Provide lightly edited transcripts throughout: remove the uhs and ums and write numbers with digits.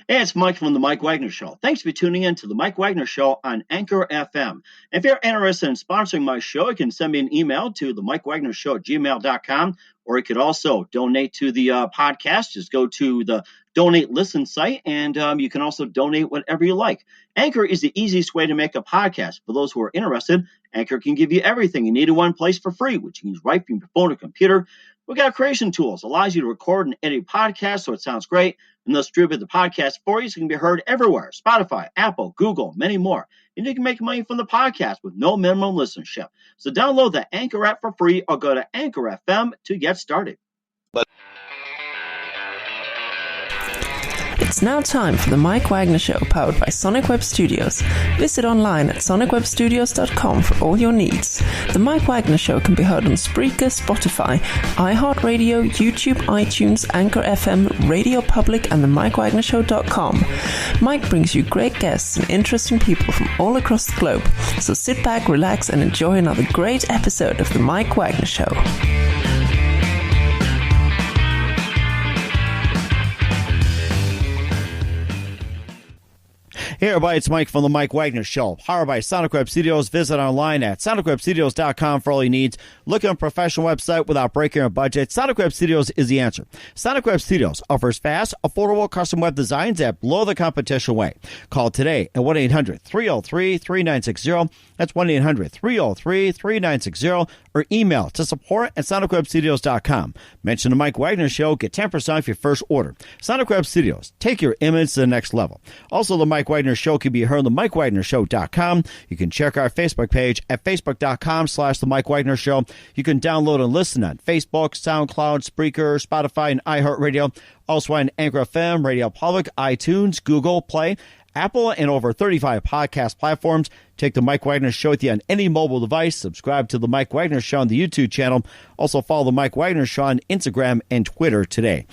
Hey, it's Mike from The Mike Wagner Show. Thanks for tuning in to The Mike Wagner Show on Anchor FM. If you're interested in sponsoring my show, you can send me an email to themikewagnershow@gmail.com, or you could also donate to the podcast. Just go to the Donate Listen site, and you can also donate whatever you like. Anchor is the easiest way to make a podcast. For those who are interested, Anchor can give you everything you need in one place for free, which you can use right from your phone or computer. We got creation tools, allows you to record and edit podcasts so it sounds great, and they'll distribute the podcast for you so it can be heard everywhere. Spotify, Apple, Google, many more. And you can make money from the podcast with no minimum listenership. So download the Anchor app for free or go to Anchor FM to get started. It's now time for the Mike Wagner Show, powered by Sonic Web Studios. Visit online at sonicwebstudios.com for all your needs. The Mike Wagner Show can be heard on Spreaker, Spotify, iHeartRadio, YouTube, iTunes, Anchor FM, Radio Public, and themikewagnershow.com. Mike brings you great guests and interesting people from all across the globe. So sit back, relax, and enjoy another great episode of the Mike Wagner Show. Hey everybody, it's Mike from The Mike Wagner Show, powered by Sonic Web Studios. Visit online at sonicwebstudios.com for all your needs. Look at a professional website without breaking your budget. Sonic Web Studios is the answer. Sonic Web Studios offers fast, affordable custom web designs that blow the competition away. Call today at 1-800-303-3960. That's 1-800-303-3960. Or email to support@sonicwebstudios.com. Mention The Mike Wagner Show. Get 10% off your first order. Sonic Web Studios. Take your image to the next level. Also, The Mike Wagner Show can be heard on themikewagnershow.com. You can check our Facebook page at facebook.com/The Mike Wagner Show. You can download and listen on Facebook, SoundCloud, Spreaker, Spotify, and iHeartRadio. Also on Anchor FM, Radio Public, iTunes, Google Play, Apple, and over 35 podcast platforms. Take The Mike Wagner Show with you on any mobile device. Subscribe to The Mike Wagner Show on the YouTube channel. Also follow The Mike Wagner Show on Instagram and Twitter today.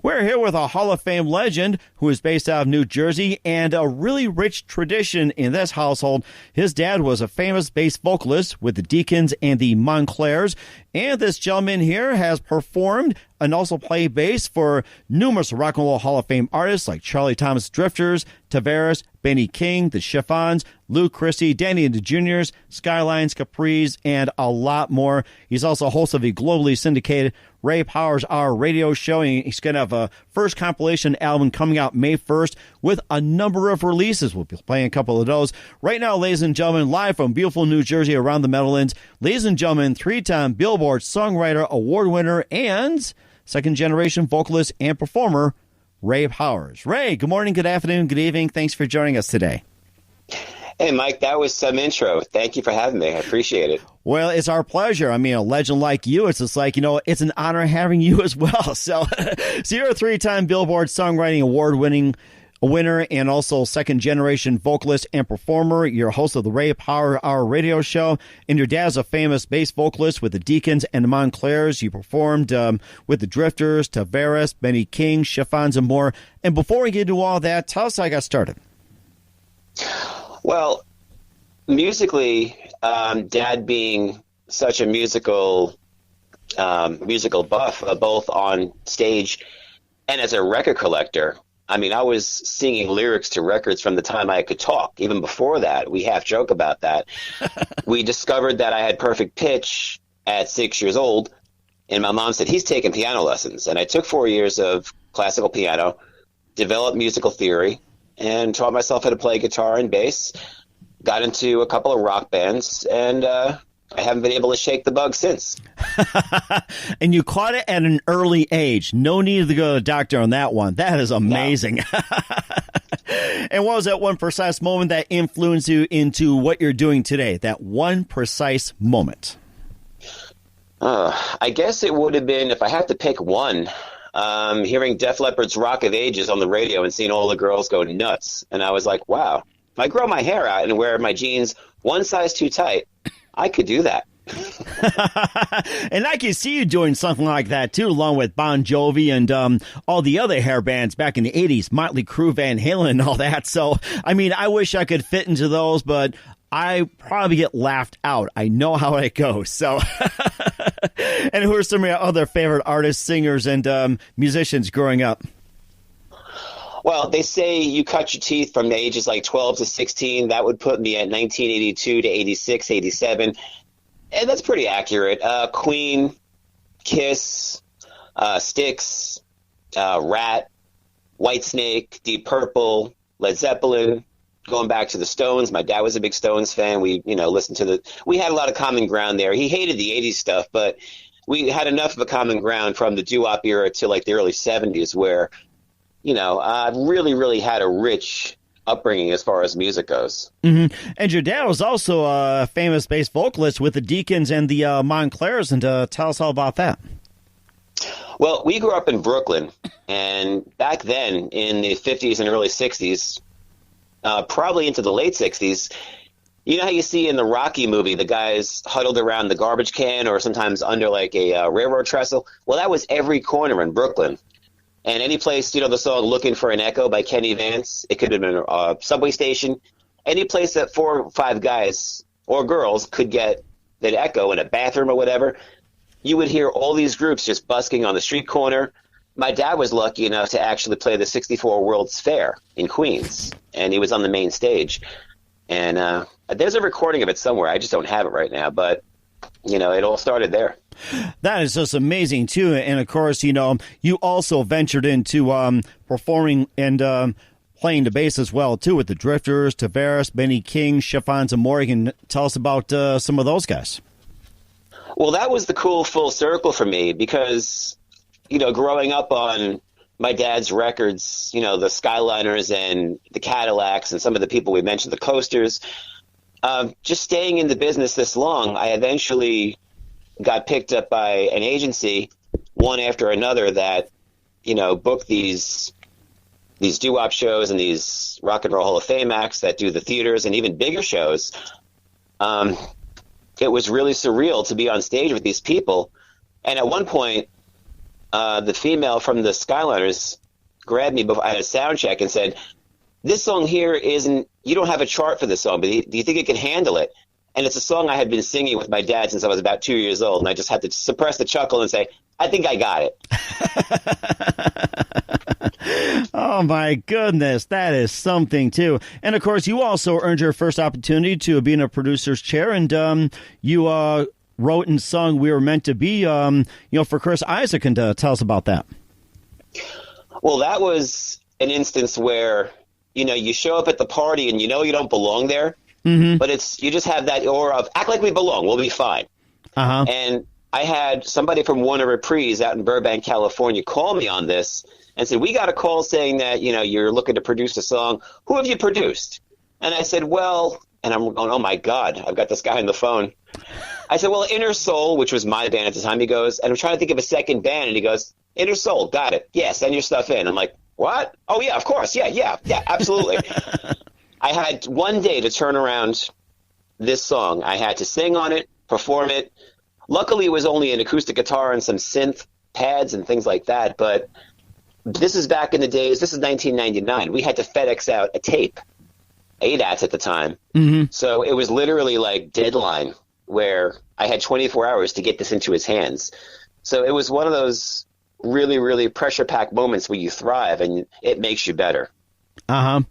We're here with a Hall of Fame legend who is based out of New Jersey and a really rich tradition in this household. His dad was a famous bass vocalist with the Deacons and the Montclaires. And this gentleman here has performed and also played bass for numerous Rock and Roll Hall of Fame artists like Charlie Thomas Drifters, Tavares, Benny King, the Chiffons, Lou Christie, Danny and the Juniors, Skylines, Capris, and a lot more. He's also host of the globally syndicated Ray Powers Hour radio show. He's going to have a first compilation album coming out May 1st with a number of releases. We'll be playing a couple of those. Right now, ladies and gentlemen, live from beautiful New Jersey around the Meadowlands, ladies and gentlemen, 3-time Billboard Songwriter Award winner and second-generation vocalist and performer, Ray Powers. Ray, good morning, good afternoon, good evening. Thanks for joining us today. Hey, Mike, that was some intro. Thank you for having me. I appreciate it. Well, it's our pleasure. I mean, a legend like you, it's just like, it's an honor having you as well. So you're a 3-time Billboard Songwriting Award winner and also second-generation vocalist and performer. You're a host of the Ray Power Hour radio show, and your dad's a famous bass vocalist with the Deacons and the Montclaires. You performed with the Drifters, Tavares, Benny King, Chiffons, and more. And before we get into all that, tell us how I got started. Well, musically, Dad being such a musical buff, both on stage and as a record collector. I mean, I was singing lyrics to records from the time I could talk. Even before that, we half joke about that. We discovered that I had perfect pitch at 6 years old, and my mom said, he's taking piano lessons. And I took 4 years of classical piano, developed musical theory, and taught myself how to play guitar and bass, got into a couple of rock bands, and I haven't been able to shake the bug since. And you caught it at an early age. No need to go to the doctor on that one. That is amazing. No. And what was that one precise moment that influenced you into what you're doing today? That one precise moment? I guess it would have been, if I had to pick one, hearing Def Leppard's Rock of Ages on the radio and seeing all the girls go nuts. And I was like, wow, if I grow my hair out and wear my jeans one size too tight, I could do that. And I can see you doing something like that, too, along with Bon Jovi and all the other hair bands back in the 80s, Motley Crue, Van Halen, and all that. So, I mean, I wish I could fit into those, but I probably get laughed out. I know how it goes. So, and who are some of your other favorite artists, singers, and musicians growing up? Well, they say you cut your teeth from ages like 12 to 16. That would put me at 1982 to 86, 87. And that's pretty accurate. Queen, Kiss, Styx, Rat, Whitesnake, Deep Purple, Led Zeppelin, going back to the Stones. My dad was a big Stones fan. We, listened to we had a lot of common ground there. He hated the 80s stuff, but we had enough of a common ground from the doo-wop era to like the early 70s where, I really, really had a rich upbringing as far as music goes. Mm-hmm. And your dad was also a famous bass vocalist with the Deacons and the Montclaires, and tell us all about that. Well, we grew up in Brooklyn, and back then in the 50s and early 60s, probably into the late 60s, you know how you see in the Rocky movie the guys huddled around the garbage can or sometimes under like a railroad trestle? Well, that was every corner in Brooklyn. And any place, the song Looking for an Echo by Kenny Vance, it could have been a subway station, any place that 4 or 5 guys or girls could get that echo in a bathroom or whatever, you would hear all these groups just busking on the street corner. My dad was lucky enough to actually play the 64 World's Fair in Queens, and he was on the main stage. And there's a recording of it somewhere. I just don't have it right now, but, it all started there. That is just amazing, too. And, of course, you also ventured into performing and playing the bass as well, too, with the Drifters, Tavares, Benny King, Chiffons, and Morgan. Tell us about some of those guys. Well, that was the cool full circle for me because, growing up on my dad's records, the Skyliners and the Cadillacs and some of the people we mentioned, the Coasters, just staying in the business this long, I eventually got picked up by an agency, one after another, that, booked these doo-wop shows and these Rock and Roll Hall of Fame acts that do the theaters and even bigger shows. It was really surreal to be on stage with these people. And at one point, the female from the Skyliners grabbed me before I had a sound check and said, "This song here you don't have a chart for this song, but do you think it can handle it?" And it's a song I had been singing with my dad since I was about 2 years old, and I just had to suppress the chuckle and say, "I think I got it." Oh, my goodness. That is something, too. And, of course, you also earned your first opportunity to be in a producer's chair, and you wrote and sung We Were Meant to Be, for Chris Isaak. And tell us about that. Well, that was an instance where, you show up at the party and you don't belong there. Mm-hmm. But you just have that aura of act like we belong. We'll be fine. Uh-huh. And I had somebody from Warner Reprise out in Burbank, California, call me on this and said, "We got a call saying that, you're looking to produce a song. Who have you produced?" And I said, "Well," and I'm going, "Oh my God, I've got this guy on the phone." I said, "Well, Inner Soul," which was my band at the time. He goes, and I'm trying to think of a second band. And he goes, "Inner Soul, got it. Yeah, send your stuff in." I'm like, "What? Oh yeah, of course. Yeah, absolutely." I had one day to turn around this song. I had to sing on it, perform it. Luckily, it was only an acoustic guitar and some synth pads and things like that. But this is back in the days. This is 1999. We had to FedEx out a tape, ADATs at the time. Mm-hmm. So it was literally like deadline where I had 24 hours to get this into his hands. So it was one of those really, really pressure-packed moments where you thrive and it makes you better. Uh-huh.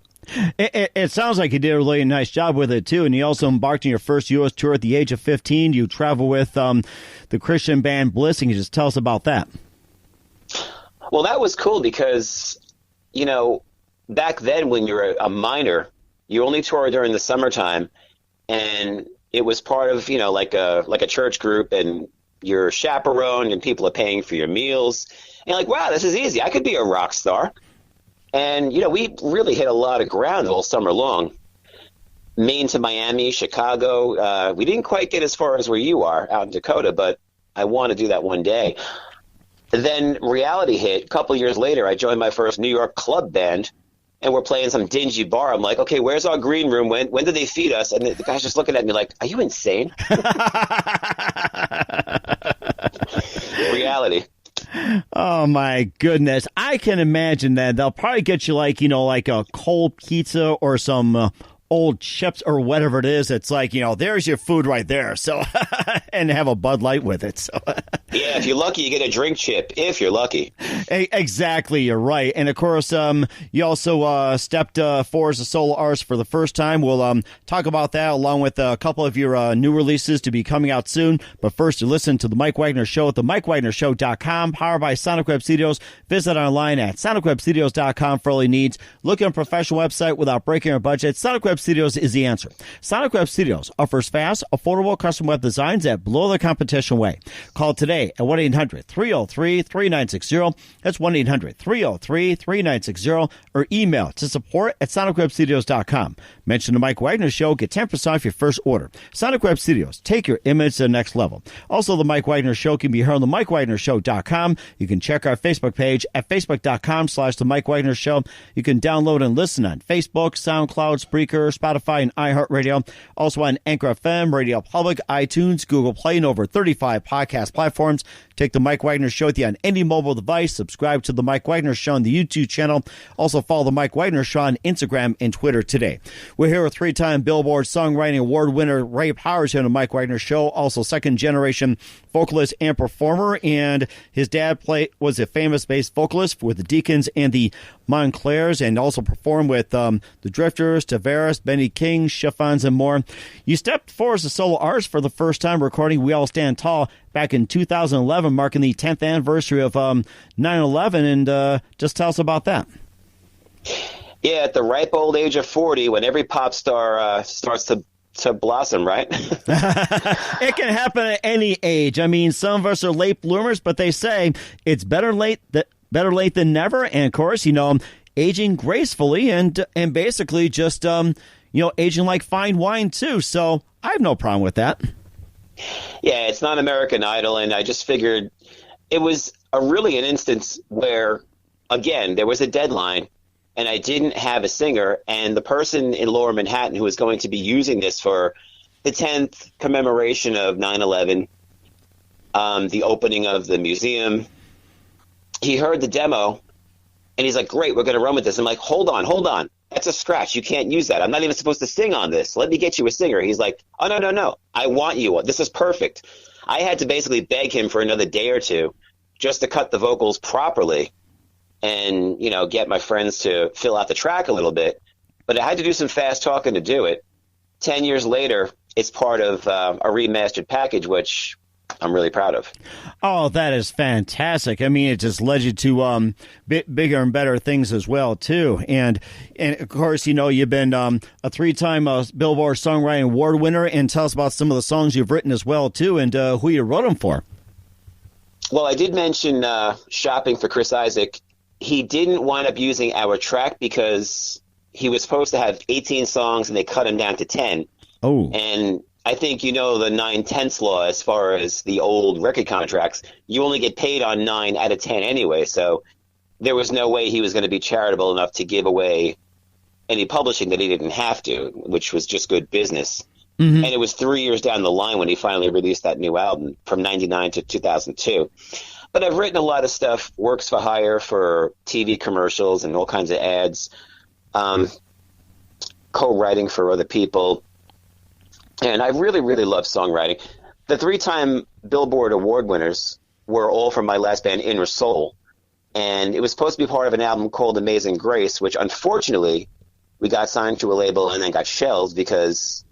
It sounds like you did a really nice job with it, too. And you also embarked on your first U.S. tour at the age of 15. You travel with the Christian band Bliss. And you just tell us about that. Well, that was cool because, back then when you're a minor, you only tour during the summertime. And it was part of, like a church group, and you're chaperoned and people are paying for your meals. And you're like, wow, this is easy. I could be a rock star. And, we really hit a lot of ground all summer long. Maine to Miami, Chicago. We didn't quite get as far as where you are out in Dakota, but I want to do that one day. Then reality hit. A couple years later, I joined my first New York club band, and we're playing some dingy bar. I'm like, okay, where's our green room? When did they feed us? And the guy's just looking at me like, are you insane? Reality. Oh, my goodness. I can imagine that. They'll probably get you like a cold pizza or some old chips or whatever it is, it's like, there's your food right there. So, and have a Bud Light with it. So, yeah, if you're lucky, you get a drink chip. If you're lucky. Exactly, you're right. And of course, you also stepped forward as a solo artist for the first time. We'll talk about that along with a couple of your new releases to be coming out soon. But first, you listen to The Mike Wagner Show at themikewagnershow.com, powered by Sonic Web Studios. Visit online at sonicwebstudios.com for all your needs. Look at a professional website without breaking our budget. Sonic Web Studios is the answer. Sonic Web Studios offers fast, affordable custom web designs that blow the competition away. Call today at 1-800-303-3960. That's 1-800-303-3960. Or email to support@sonicwebstudios.com. Mention The Mike Wagner Show. Get 10% off your first order. Sonic Web Studios. Take your image to the next level. Also, The Mike Wagner Show can be heard on themikewagnershow.com. You can check our Facebook page at facebook.com/The Mike Wagner Show. You can download and listen on Facebook, SoundCloud, Spreaker, Spotify, and iHeartRadio. Also on Anchor FM, Radio Public, iTunes, Google Play, and over 35 podcast platforms. Take The Mike Wagner Show with you on any mobile device. Subscribe to The Mike Wagner Show on the YouTube channel. Also follow The Mike Wagner Show on Instagram and Twitter today. We're here with 3-time Billboard Songwriting Award winner Ray Powers here on The Mike Wagner Show. Also second-generation vocalist and performer. And his dad was a famous bass vocalist with the Deacons and the Montclaires, and also performed with the Drifters, Tavares, Benny King, Chiffons, and more. You stepped forward as a solo artist for the first time recording We All Stand Tall back in 2011, marking the 10th anniversary of 9/11, and just tell us about that. Yeah, at the ripe old age of 40, when every pop star starts to blossom, right? It can happen at any age. I mean, some of us are late bloomers, but they say it's better late than never. And of course, aging gracefully and basically just aging like fine wine too. So I have no problem with that. Yeah, it's not American Idol, and I just figured it was really an instance where, again, there was a deadline, and I didn't have a singer, and the person in Lower Manhattan who was going to be using this for the 10th commemoration of 9/11, the opening of the museum, he heard the demo, and he's like, great, we're going to run with this. I'm like, hold on. That's a scratch. You can't use that. I'm not even supposed to sing on this. Let me get you a singer. He's like, oh, no. I want you. This is perfect. I had to basically beg him for another day or two just to cut the vocals properly and, get my friends to fill out the track a little bit. But I had to do some fast talking to do it. 10 years later, it's part of a remastered package, which I'm really proud of. Oh, that is fantastic. I mean, it just led you to bigger and better things as well, too. And of course, you've been a 3-time Billboard Songwriting Award winner. And tell us about some of the songs you've written as well, too, and who you wrote them for. Well, I did mention Shopping for Chris Isaak. He didn't wind up using our track because he was supposed to have 18 songs and they cut him down to 10. Oh. And I think the 9/10 law as far as the old record contracts. You only get paid on 9 out of 10 anyway, so there was no way he was going to be charitable enough to give away any publishing that he didn't have to, which was just good business. Mm-hmm. And it was 3 years down the line when he finally released that new album from 99 to 2002. But I've written a lot of stuff, works for hire for TV commercials and all kinds of ads, co-writing for other people. And I really, really love songwriting. The 3-time Billboard Award winners were all from my last band, Inner Soul. And it was supposed to be part of an album called Amazing Grace, which unfortunately we got signed to a label and then got shelved because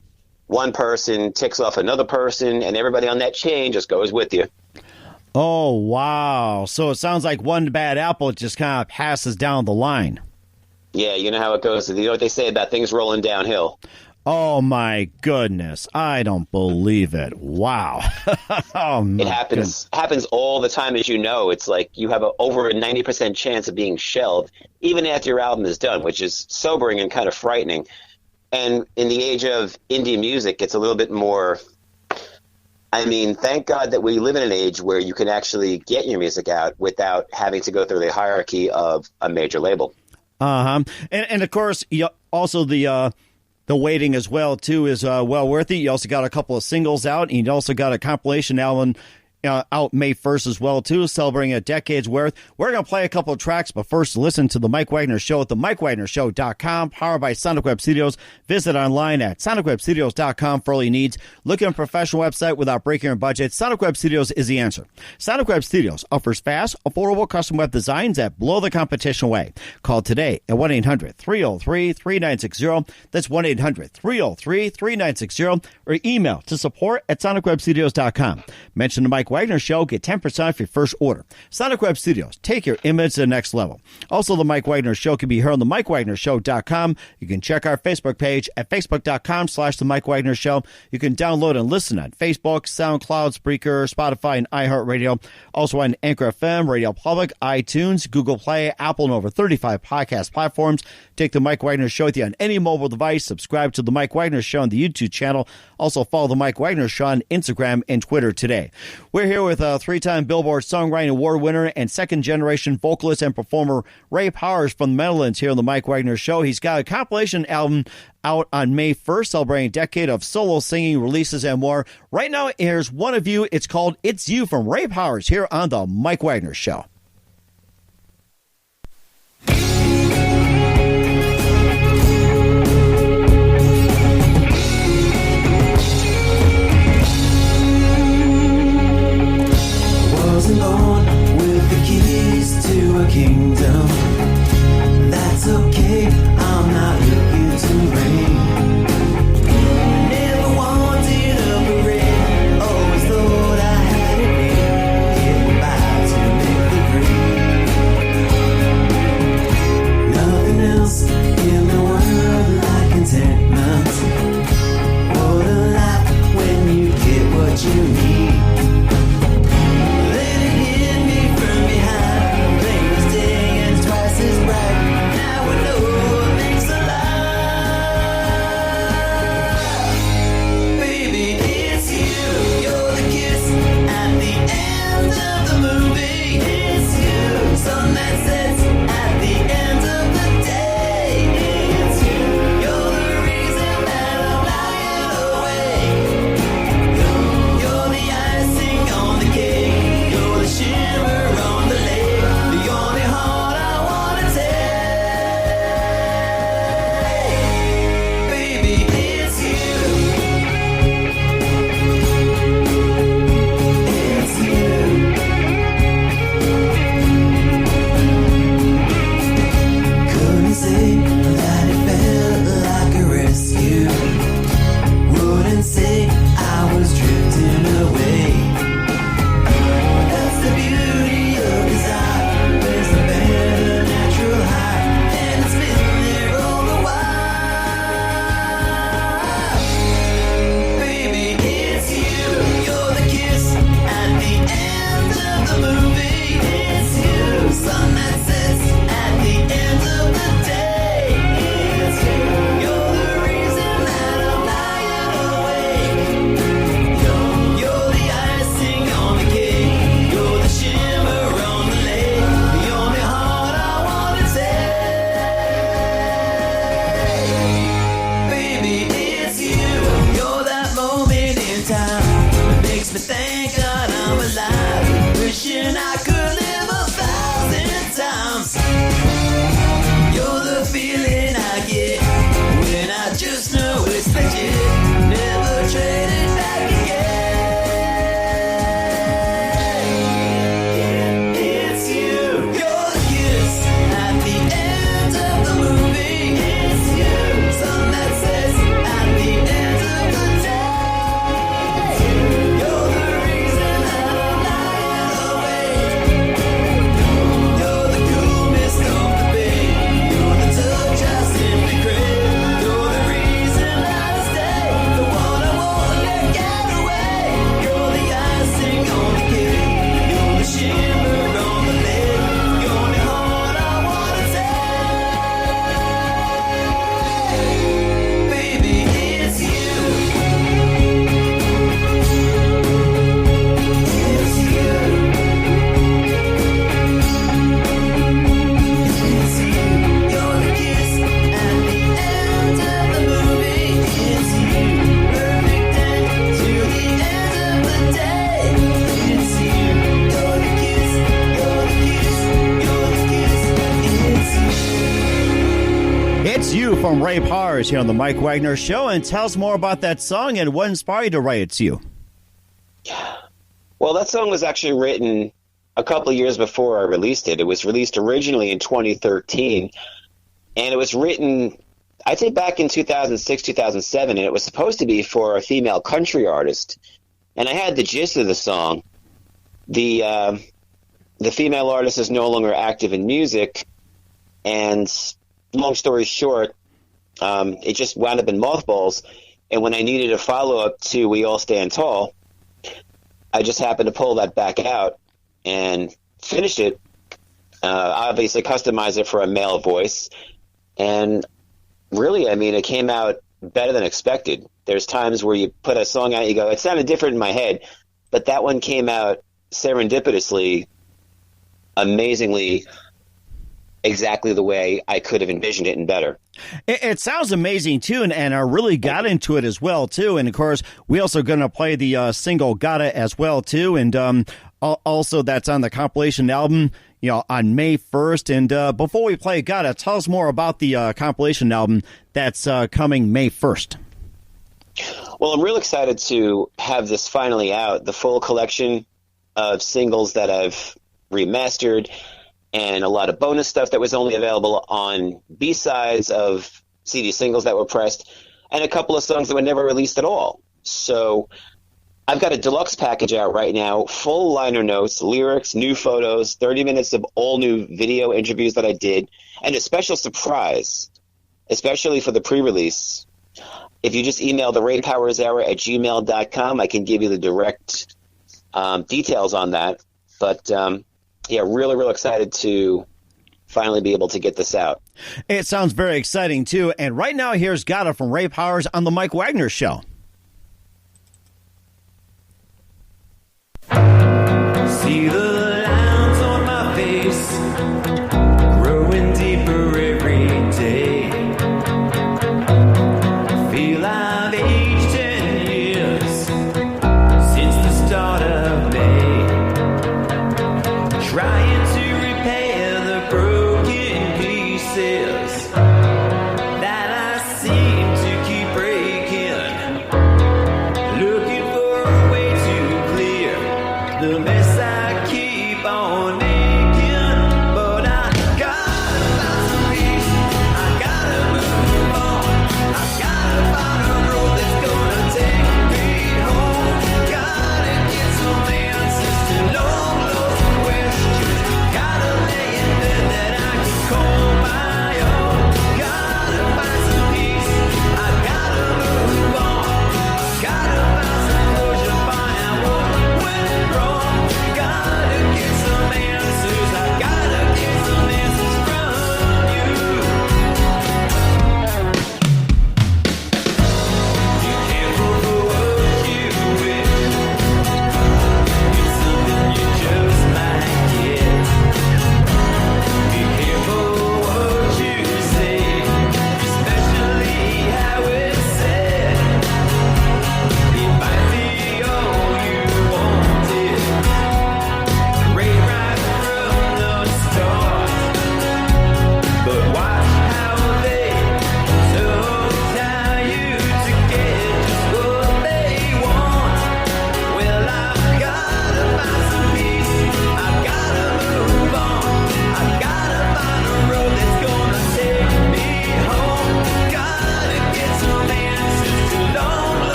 one person ticks off another person and everybody on that chain just goes with you. Oh, wow. So it sounds like one bad apple just kind of passes down the line. Yeah, you know how it goes. You know what they say about things rolling downhill. Oh, my goodness. I don't believe it. Wow. It happens all the time, as you know. It's like you have over a 90% chance of being shelved even after your album is done, which is sobering and kind of frightening. And in the age of indie music, it's a little bit more... I mean, thank God that we live in an age where you can actually get your music out without having to go through the hierarchy of a major label. Uh-huh. And of course, also the waiting as well, too, is well worth it. You also got a couple of singles out, and you also got a compilation album out May 1st as well, too, celebrating a decade's worth. We're going to play a couple of tracks, but first listen to The Mike Wagner Show at themikewagnershow.com, powered by Sonic Web Studios. Visit online at sonicwebstudios.com for all your needs. Look at a professional website without breaking your budget. Sonic Web Studios is the answer. Sonic Web Studios offers fast, affordable custom web designs that blow the competition away. Call today at 1-800-303-3960. That's 1-800-303-3960. Or email to support@sonicwebstudios.com. Mention the Mike Wagner Show. Get 10% off your first order. Sonic Web Studios. Take your image to the next level. Also, the Mike Wagner Show can be heard on themikewagnershow.com. You can check our Facebook page at facebook.com/The Mike Wagner Show. You can download and listen on Facebook, SoundCloud, Spreaker, Spotify, and iHeartRadio. Also on Anchor FM, Radio Public, iTunes, Google Play, Apple, and over 35 podcast platforms. Take the Mike Wagner Show with you on any mobile device. Subscribe to the Mike Wagner Show on the YouTube channel. Also follow the Mike Wagner Show on Instagram and Twitter today. We're here with a 3-time Billboard Songwriting Award winner and second-generation vocalist and performer Ray Powers from the Netherlands here on the Mike Wagner Show. He's got a compilation album out on May 1st, celebrating a decade of solo singing, releases, and more. Right now, here's one of you. It's called It's You from Ray Powers here on the Mike Wagner Show. Wasn't born with the keys to a kingdom. That's okay, I'm not looking to reign. Never wanted a parade, always thought I had it made. Getting by to make the grade. It's You from Ray Powers here on the Mike Wagner Show, and tell us more about that song and what inspired you to write It's You. Well, that song was actually written a couple of years before I released it. It was released originally in 2013, and it was written, I'd say, back in 2006, 2007, and it was supposed to be for a female country artist. And I had the gist of the song. The female artist is no longer active in music, and long story short, it just wound up in mothballs. And when I needed a follow-up to We All Stand Tall, I just happened to pull that back out and finish it. Obviously customize it for a male voice. And really, I mean, it came out better than expected. There's times where you put a song out, you go, it sounded different in my head, but that one came out serendipitously, amazingly, exactly the way I could have envisioned it and better. It sounds amazing, too, and I really got into it as well, too. And, of course, we also going to play the single Gotta as well, too. And also that's on the compilation album, you know, on May 1st. And before we play Gotta, tell us more about the compilation album that's coming May 1st. Well, I'm real excited to have this finally out, the full collection of singles that I've remastered, and a lot of bonus stuff that was only available on B-sides of CD singles that were pressed, and a couple of songs that were never released at all. So I've got a deluxe package out right now, full liner notes, lyrics, new photos, 30 minutes of all new video interviews that I did, and a special surprise, especially for the pre-release. If you just email the raypowershour@gmail.com, I can give you the direct details on that. But yeah, really, real excited to finally be able to get this out. It sounds very exciting, too. And right now, here's Gotta from Ray Powers on The Mike Wagner Show. See the lines on my face growing deeper every day. Feel I've aged 10 years since the start of May. Trying to repair the broken pieces that I seem to keep breaking.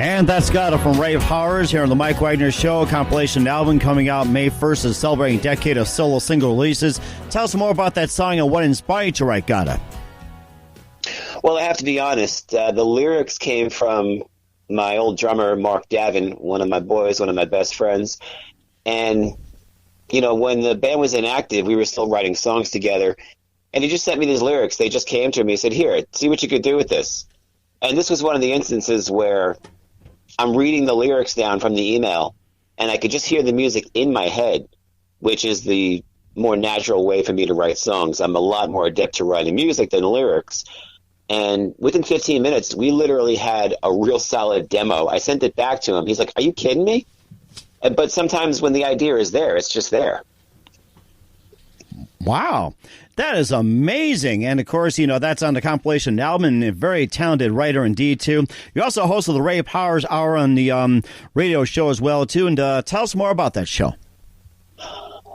And that's got it from Ray Powers here on the Mike Wagner Show. Compilation album coming out May 1st is celebrating a decade of solo single releases. Tell us more about that song and what inspired you to write Gotta. Well, I have to be honest. The lyrics came from my old drummer, Mark Davin, one of my boys, one of my best friends. And, you know, when the band was inactive, we were still writing songs together. And he just sent me these lyrics. They just came to me. He said, here, see what you could do with this. And this was one of the instances where I'm reading the lyrics down from the email, and I could just hear the music in my head, which is the more natural way for me to write songs. I'm a lot more adept to writing music than lyrics. And within 15 minutes, we literally had a real solid demo. I sent it back to him. He's like, are you kidding me? But sometimes when the idea is there, it's just there. Wow. That is amazing. And, of course, you know, that's on the compilation album, and a very talented writer indeed, too. You're also host of the Ray Powers Hour on the radio show as well, too. And tell us more about that show.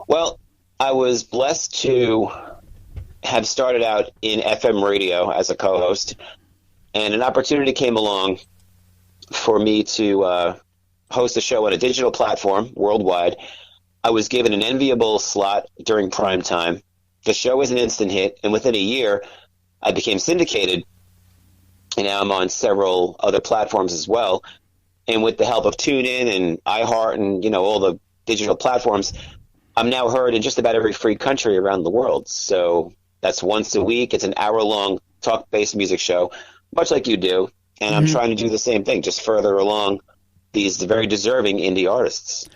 Well, I was blessed to have started out in FM radio as a co-host, and an opportunity came along for me to host a show on a digital platform worldwide. I was given an enviable slot during prime time. The show was an instant hit, and within a year, I became syndicated, and now I'm on several other platforms as well. And with the help of TuneIn and iHeart and, you know, all the digital platforms, I'm now heard in just about every free country around the world. So that's once a week. It's an hour-long talk-based music show, much like you do. And I'm trying to do the same thing, just further along these very deserving indie artists.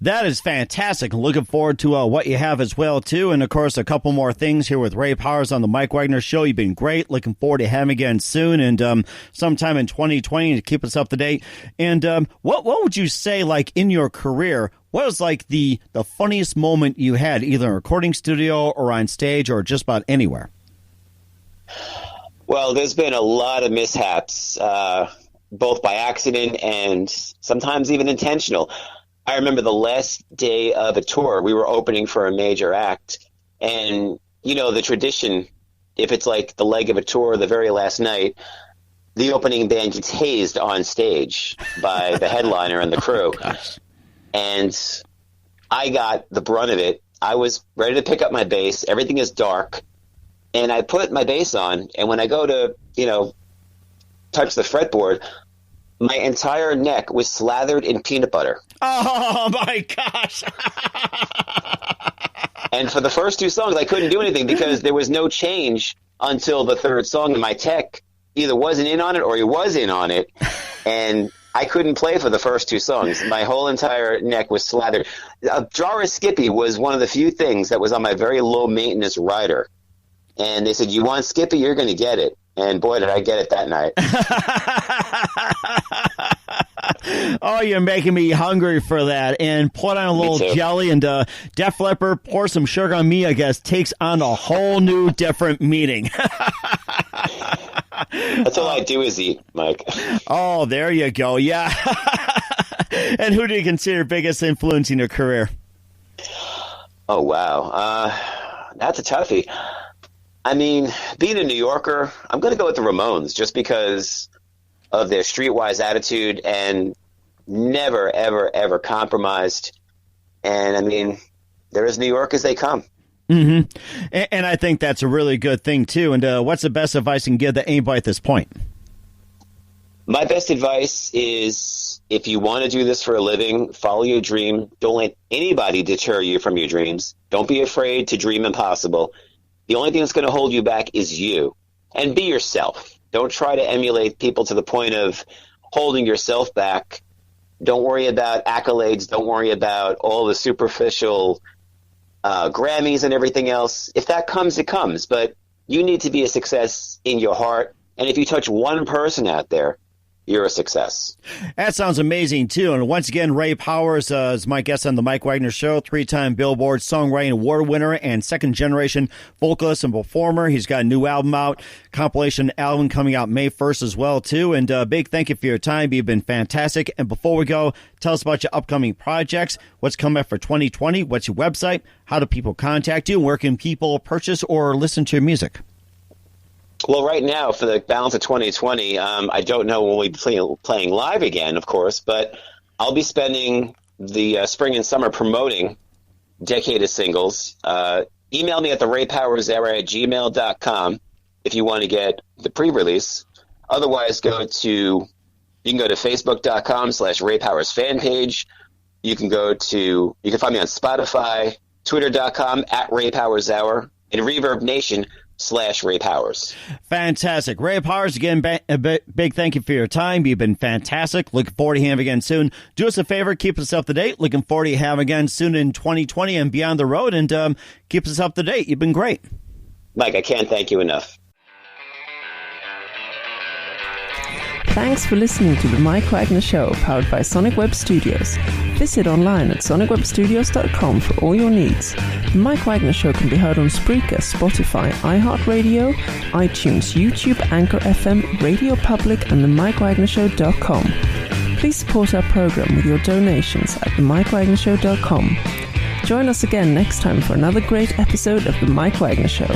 That is fantastic. Looking forward to what you have as well, too. And, of course, a couple more things here with Ray Powers on the Mike Wagner Show. You've been great. Looking forward to having you again soon and sometime in 2020 to keep us up to date. And what would you say, like, in your career, what was, like, the funniest moment you had, either in a recording studio or on stage or just about anywhere? Well, there's been a lot of mishaps, both by accident and sometimes even intentional. I remember the last day of a tour, we were opening for a major act. And, you know, the tradition, if it's like the leg of a tour, the very last night, the opening band gets hazed on stage by the headliner and the crew. And I got the brunt of it. I was ready to pick up my bass. Everything is dark. And I put my bass on. And when I go to, you know, touch the fretboard, my entire neck was slathered in peanut butter. Oh, my gosh. And for the first two songs, I couldn't do anything because there was no change until the third song. And my tech either wasn't in on it or he was in on it. And I couldn't play for the first two songs. My whole entire neck was slathered. A jar of Skippy was one of the few things that was on my very low-maintenance rider. And they said, you want Skippy? You're going to get it. And boy, did I get it that night. Oh, you're making me hungry for that. And put on a little jelly and Def Leppard, pour some sugar on me, I guess, takes on a whole new different meaning. That's all I do is eat, Mike. Oh, there you go. Yeah. And who do you consider your biggest influence in your career? Oh, wow. That's a toughie. I mean, being a New Yorker, I'm going to go with the Ramones just because of their streetwise attitude and never, ever, ever compromised. And, I mean, they're as New York as they come. Mm-hmm. And I think that's a really good thing, too. And what's the best advice you can give to anybody at this point? My best advice is if you want to do this for a living, follow your dream. Don't let anybody deter you from your dreams. Don't be afraid to dream impossible. The only thing that's going to hold you back is you. And be yourself. Don't try to emulate people to the point of holding yourself back. Don't worry about accolades. Don't worry about all the superficial Grammys and everything else. If that comes, it comes. But you need to be a success in your heart. And if you touch one person out there, you're a success. That sounds amazing, too. And once again, Ray Powers is my guest on the Mike Wagner Show, 3-time Billboard Songwriting Award winner and second-generation vocalist and performer. He's got a new album out, compilation album coming out May 1st as well, too. And big thank you for your time. You've been fantastic. And before we go, tell us about your upcoming projects, what's coming up for 2020, what's your website, how do people contact you, where can people purchase or listen to your music? Well, right now, for the balance of 2020, I don't know when we'll be playing live again, of course, but I'll be spending the spring and summer promoting Decade of Singles. Email me at theraypowersera@gmail.com if you want to get the pre-release. Otherwise, you can go to facebook.com/Ray Powers fan page. You can find me on Spotify, twitter.com @RayPowersHour, and Reverb Nation /Ray Powers. Fantastic. Ray Powers, again, a big thank you for your time. You've been fantastic. Looking forward to having you again soon. Do us a favor, keep us up to date. Looking forward to having again soon in 2020 and beyond the road, and keep us up to date. You've been great. Mike, I can't thank you enough. Thanks for listening to The Mike Wagner Show, powered by Sonic Web Studios. Visit online at sonicwebstudios.com for all your needs. The Mike Wagner Show can be heard on Spreaker, Spotify, iHeartRadio, iTunes, YouTube, Anchor FM, Radio Public, and themikewagnershow.com. Please support our program with your donations at themikewagnershow.com. Join us again next time for another great episode of The Mike Wagner Show.